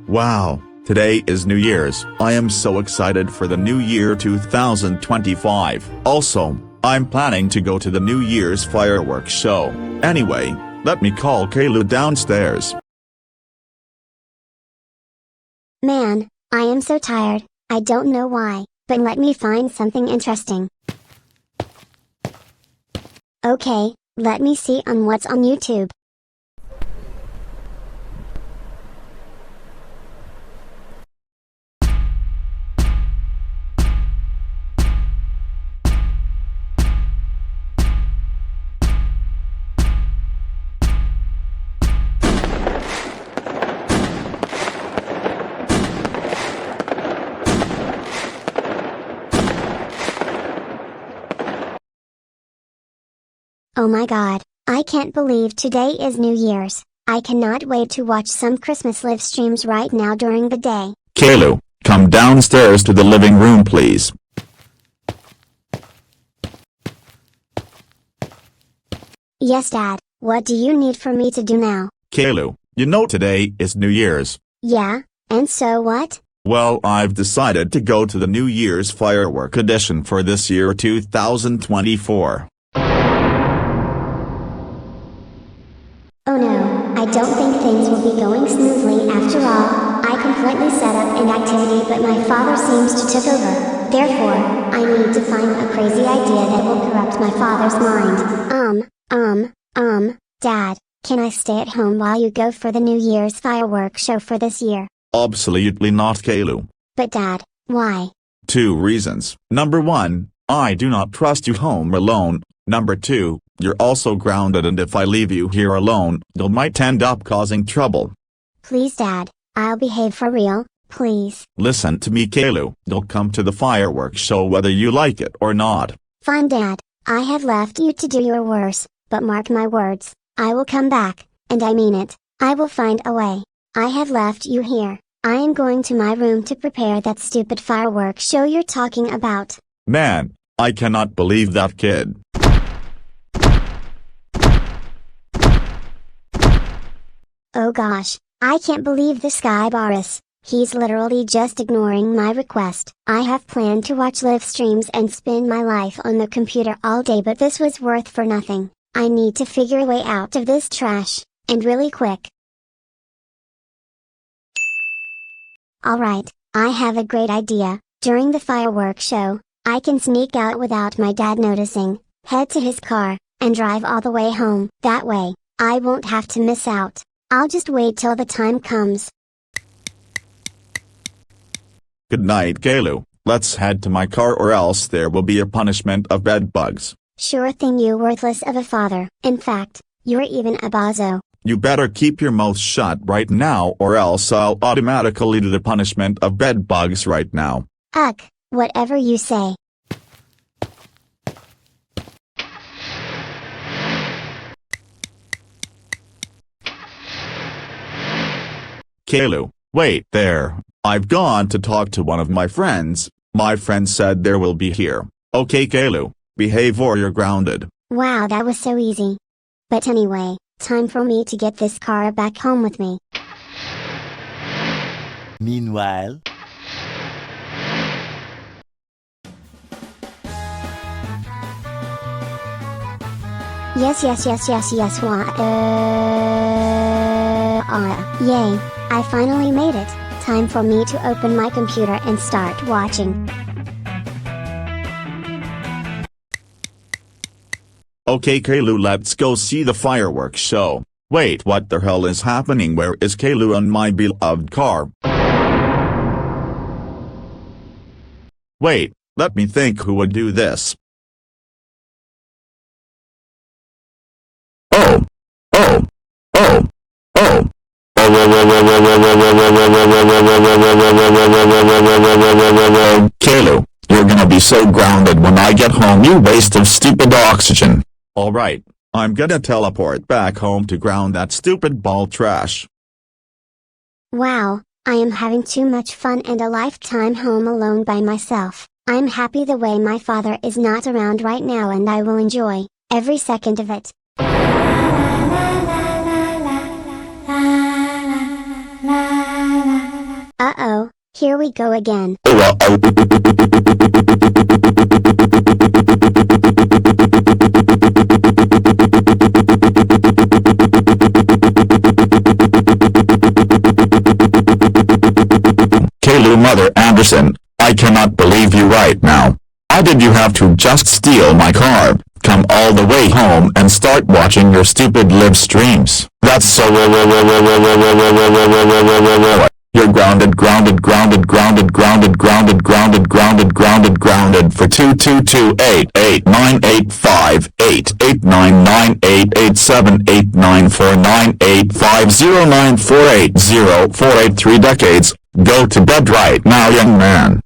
Wow, today is New Year's. I am so excited for the new year 2025. Also, I'm planning to go to the New Year's fireworks show. Anyway, let me call Caillou downstairs. Man, I am so tired, I don't know why, but let me find something interesting. Okay, let me see on what's on YouTube. Oh my god, I can't believe today is New Year's. I cannot wait to watch some Christmas live streams right now during the day. Caillou, come downstairs to the living room please. Yes Dad, what do you need for me to do now? Caillou, you know today is New Year's. Yeah, and so what? Well, I've decided to go to the New Year's firework edition for this year 2024. Oh no, I don't think things will be going smoothly after all. I completely set up an activity but my father seems to take over. Therefore, I need to find a crazy idea that will corrupt my father's mind. Dad, can I stay at home while you go for the New Year's fireworks show for this year? Absolutely not, Caillou. But Dad, why? 2 reasons. Number 1, I do not trust you home alone. Number 2, you're also grounded and if I leave you here alone, you might end up causing trouble. Please Dad, I'll behave for real, please. Listen to me Caillou, you'll come to the fireworks show whether you like it or not. Fine Dad, I have left you to do your worst, but mark my words, I will come back, and I mean it, I will find a way. I have left you here, I am going to my room to prepare that stupid fireworks show you're talking about. Man, I cannot believe that kid. Oh gosh, I can't believe this guy Boris, he's literally just ignoring my request. I have planned to watch live streams and spend my life on the computer all day but this was worth for nothing. I need to figure a way out of this trash, and really quick. Alright, I have a great idea. During the fireworks show, I can sneak out without my dad noticing, head to his car, and drive all the way home. That way, I won't have to miss out. I'll just wait till the time comes. Good night Caillou, let's head to my car or else there will be a punishment of bed bugs. Sure thing you worthless of a father. In fact, you're even a bozo. You better keep your mouth shut right now or else I'll automatically do the punishment of bed bugs right now. Ugh, whatever you say. Caillou, wait there, I've gone to talk to one of my friends. My friend said there will be here. Okay Caillou, behave or you're grounded. Wow, that was so easy. But anyway, time for me to get this car back home with me. Meanwhile, Yes, yay, I finally made it. Time for me to open my computer and start watching. Okay Caillou, let's go see the fireworks show. Wait, what the hell is happening? Where is Caillou on my beloved car? Wait, let me think who would do this. Caillou, you're gonna be so grounded when I get home, you waste of stupid oxygen. Alright, I'm gonna teleport back home to ground that stupid ball trash. Wow, I am having too much fun and a lifetime home alone by myself. I'm happy the way my father is not around right now and I will enjoy every second of it. Here we go again. Caillou Mother Anderson, I cannot believe you right now. Why did you have to just steal my car, come all the way home and start watching your stupid live streams? That's so You're grounded for 2228898998878899850985094804803 decades. Go to bed right now, young man.